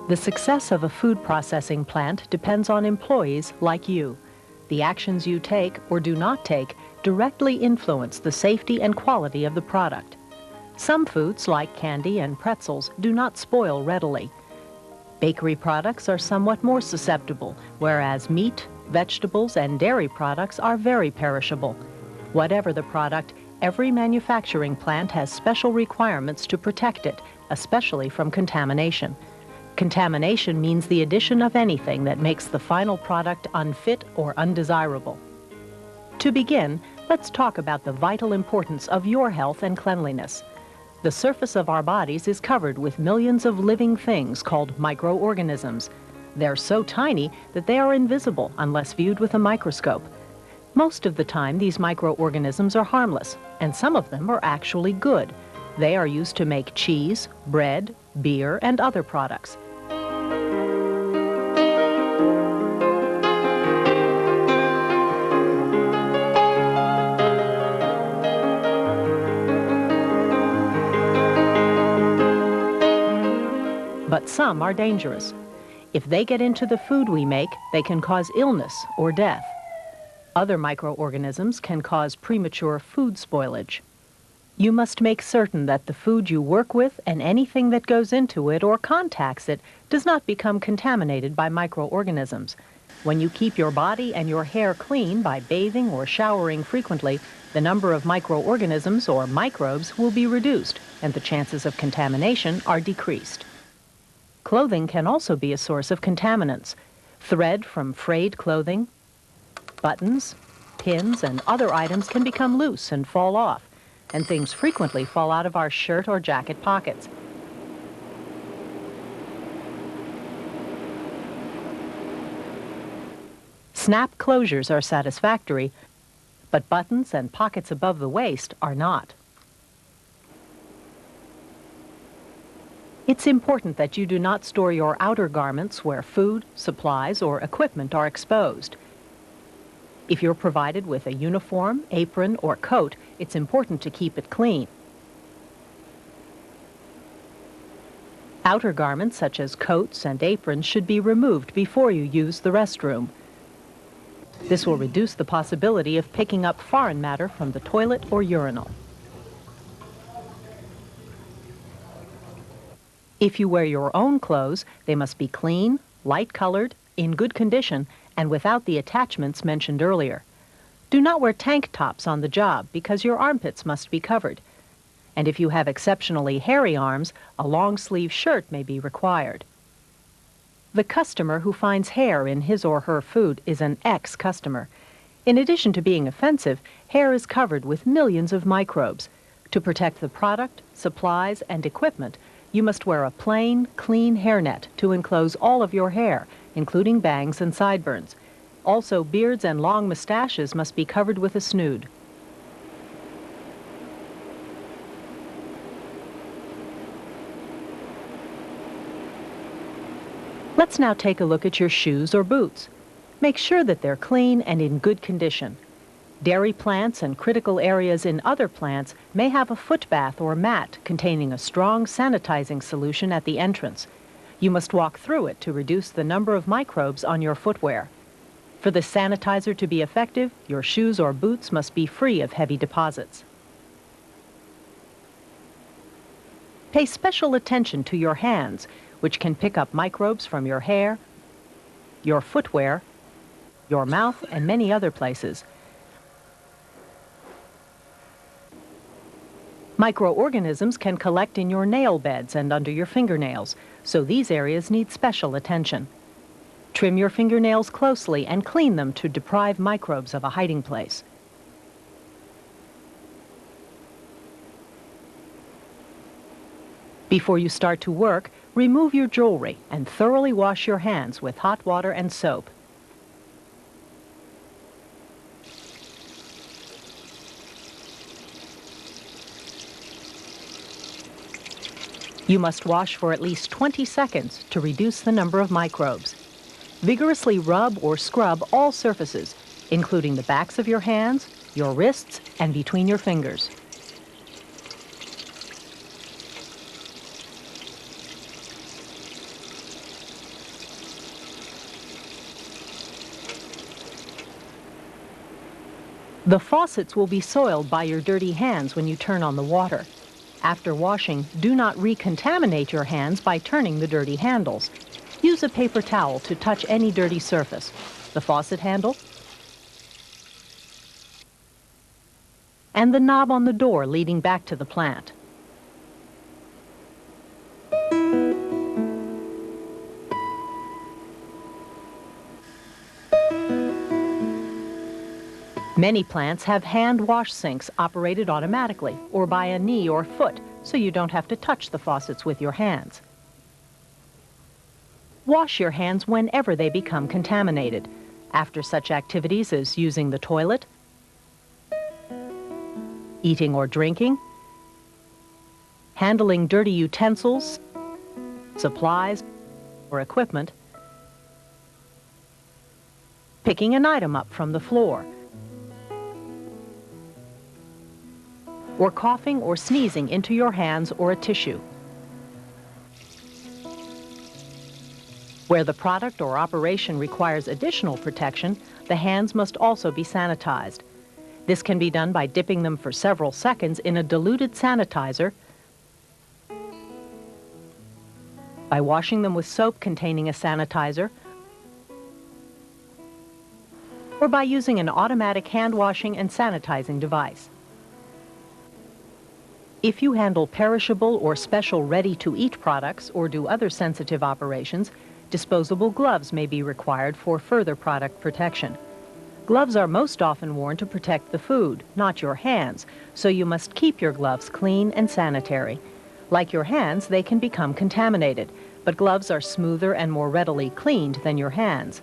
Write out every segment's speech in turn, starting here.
The success of a food processing plant depends on employees like you. The actions you take or do not take directly influence the safety and quality of the product. Some foods, like candy and pretzels, do not spoil readily. Bakery products are somewhat more susceptible, whereas meat, vegetables, and dairy products are very perishable. Whatever the product, every manufacturing plant has special requirements to protect it, especially from contamination. Contamination means the addition of anything that makes the final product unfit or undesirable. To begin, let's talk about the vital importance of your health and cleanliness. The surface of our bodies is covered with millions of living things called microorganisms. They're so tiny that they are invisible unless viewed with a microscope. Most of the time, these microorganisms are harmless, and some of them are actually good. They are used to make cheese, bread, beer, and other products. But some are dangerous. If they get into the food we make, they can cause illness or death. Other microorganisms can cause premature food spoilage. You must make certain that the food you work with and anything that goes into it or contacts it does not become contaminated by microorganisms. When you keep your body and your hair clean by bathing or showering frequently, the number of microorganisms or microbes will be reduced, and the chances of contamination are decreased. Clothing can also be a source of contaminants. Thread from frayed clothing, buttons, pins, and other items can become loose and fall off, and things frequently fall out of our shirt or jacket pockets. Snap closures are satisfactory, but buttons and pockets above the waist are not. It's important that you do not store your outer garments where food, supplies, or equipment are exposed. If you're provided with a uniform, apron, or coat, it's important to keep it clean. Outer garments such as coats and aprons should be removed before you use the restroom. This will reduce the possibility of picking up foreign matter from the toilet or urinal. If you wear your own clothes, they must be clean, light-colored, in good condition, and without the attachments mentioned earlier. Do not wear tank tops on the job because your armpits must be covered. And if you have exceptionally hairy arms, a long-sleeve shirt may be required. The customer who finds hair in his or her food is an ex-customer. In addition to being offensive, hair is covered with millions of microbes. To protect the product, supplies, and equipment, you must wear a plain, clean hairnet to enclose all of your hair, including bangs and sideburns. Also, beards and long mustaches must be covered with a snood. Let's now take a look at your shoes or boots. Make sure that they're clean and in good condition. Dairy plants and critical areas in other plants may have a foot bath or mat containing a strong sanitizing solution at the entrance. You must walk through it to reduce the number of microbes on your footwear. For the sanitizer to be effective, your shoes or boots must be free of heavy deposits. Pay special attention to your hands, which can pick up microbes from your hair, your footwear, your mouth, and many other places. Microorganisms can collect in your nail beds and under your fingernails, so these areas need special attention. Trim your fingernails closely and clean them to deprive microbes of a hiding place. Before you start to work, remove your jewelry and thoroughly wash your hands with hot water and soap. You must wash for at least 20 seconds to reduce the number of microbes. Vigorously rub or scrub all surfaces, including the backs of your hands, your wrists, and between your fingers. The faucets will be soiled by your dirty hands when you turn on the water. After washing, do not recontaminate your hands by turning the dirty handles. Use a paper towel to touch any dirty surface. The faucet handle and the knob on the door leading back to the plant. Many plants have hand wash sinks operated automatically or by a knee or foot, so you don't have to touch the faucets with your hands. Wash your hands whenever they become contaminated, after such activities as using the toilet, eating or drinking, handling dirty utensils, supplies, or equipment, picking an item up from the floor, or coughing or sneezing into your hands or a tissue. Where the product or operation requires additional protection, the hands must also be sanitized. This can be done by dipping them for several seconds in a diluted sanitizer, by washing them with soap containing a sanitizer, or by using an automatic hand washing and sanitizing device. If you handle perishable or special ready-to-eat products or do other sensitive operations, disposable gloves may be required for further product protection. Gloves are most often worn to protect the food, not your hands, so you must keep your gloves clean and sanitary. Like your hands, they can become contaminated, but gloves are smoother and more readily cleaned than your hands.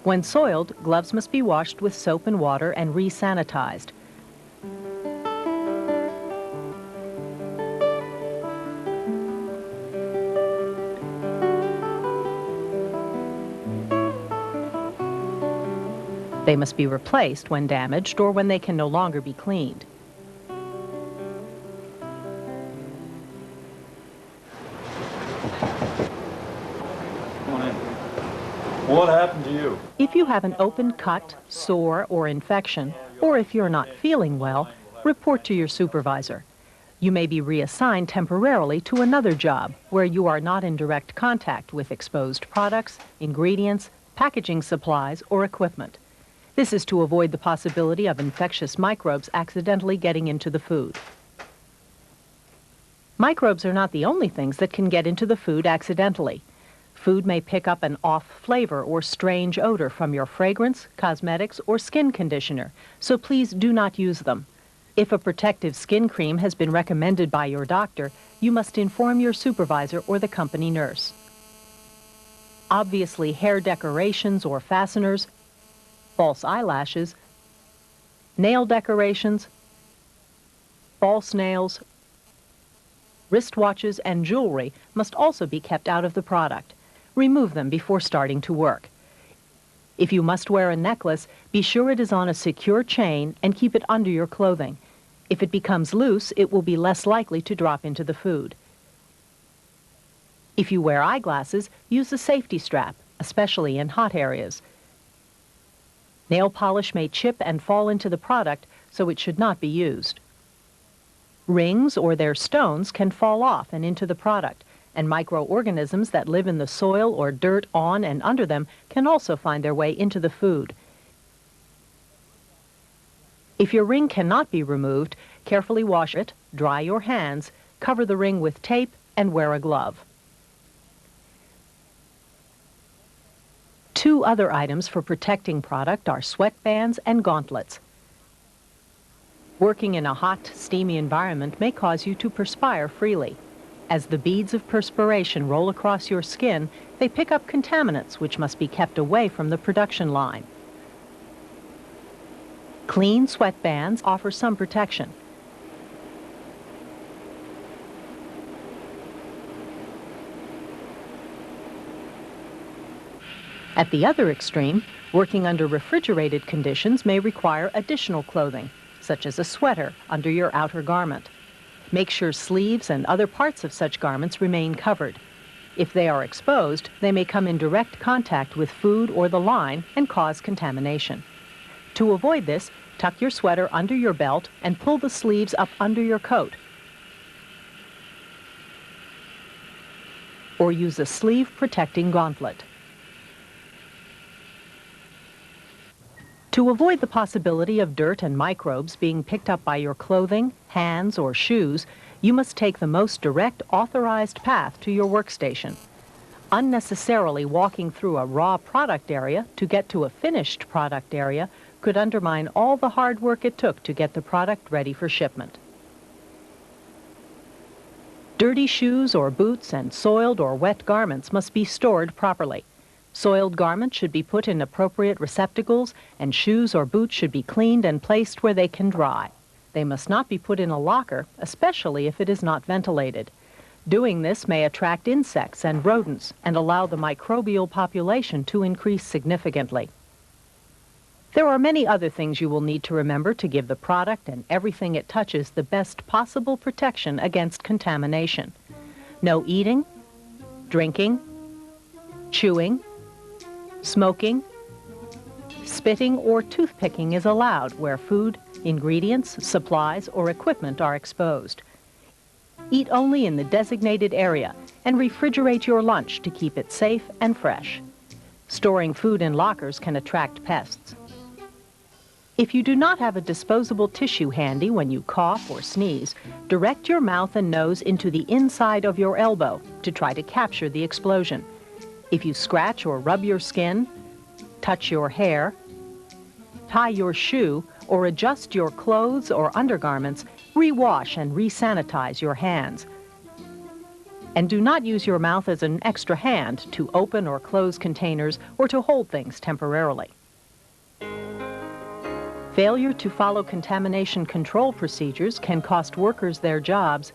When soiled, gloves must be washed with soap and water and re-sanitized. They must be replaced when damaged or when they can no longer be cleaned. Come on in. What happened to you? If you have an open cut, sore, or infection, or if you're not feeling well, report to your supervisor. You may be reassigned temporarily to another job where you are not in direct contact with exposed products, ingredients, packaging supplies, or equipment. This is to avoid the possibility of infectious microbes accidentally getting into the food. Microbes are not the only things that can get into the food accidentally. Food may pick up an off flavor or strange odor from your fragrance, cosmetics, or skin conditioner, so please do not use them. If a protective skin cream has been recommended by your doctor, you must inform your supervisor or the company nurse. Obviously, hair decorations or fasteners, false eyelashes, nail decorations, false nails, wristwatches, and jewelry must also be kept out of the product. Remove them before starting to work. If you must wear a necklace, be sure it is on a secure chain and keep it under your clothing. If it becomes loose, it will be less likely to drop into the food. If you wear eyeglasses, use a safety strap, especially in hot areas. Nail polish may chip and fall into the product, so it should not be used. Rings or their stones can fall off and into the product, and microorganisms that live in the soil or dirt on and under them can also find their way into the food. If your ring cannot be removed, carefully wash it, dry your hands, cover the ring with tape, and wear a glove. Two other items for protecting product are sweatbands and gauntlets. Working in a hot, steamy environment may cause you to perspire freely. As the beads of perspiration roll across your skin, they pick up contaminants which must be kept away from the production line. Clean sweatbands offer some protection. At the other extreme, working under refrigerated conditions may require additional clothing, such as a sweater under your outer garment. Make sure sleeves and other parts of such garments remain covered. If they are exposed, they may come in direct contact with food or the line and cause contamination. To avoid this, Tuck your sweater under your belt and pull the sleeves up under your coat. Or use a sleeve-protecting gauntlet. To avoid the possibility of dirt and microbes being picked up by your clothing, hands, or shoes, you must take the most direct, authorized path to your workstation. Unnecessarily walking through a raw product area to get to a finished product area could undermine all the hard work it took to get the product ready for shipment. Dirty shoes or boots and soiled or wet garments must be stored properly. Soiled garments should be put in appropriate receptacles, and shoes or boots should be cleaned and placed where they can dry. They must not be put in a locker, especially if it is not ventilated. Doing this may attract insects and rodents and allow the microbial population to increase significantly. There are many other things you will need to remember to give the product and everything it touches the best possible protection against contamination. No eating, drinking, chewing, smoking, spitting, or toothpicking is allowed where food, ingredients, supplies, or equipment are exposed. Eat only in the designated area and refrigerate your lunch to keep it safe and fresh. Storing food in lockers can attract pests. If you do not have a disposable tissue handy when you cough or sneeze, direct your mouth and nose into the inside of your elbow to try to capture the explosion. If you scratch or rub your skin, touch your hair, tie your shoe, or adjust your clothes or undergarments, rewash and resanitize your hands. And do not use your mouth as an extra hand to open or close containers or to hold things temporarily. Failure to follow contamination control procedures can cost workers their jobs,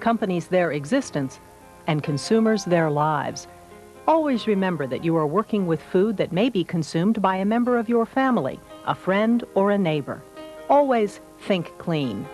companies their existence, and consumers their lives. Always remember that you are working with food that may be consumed by a member of your family, a friend, or a neighbor. Always think clean.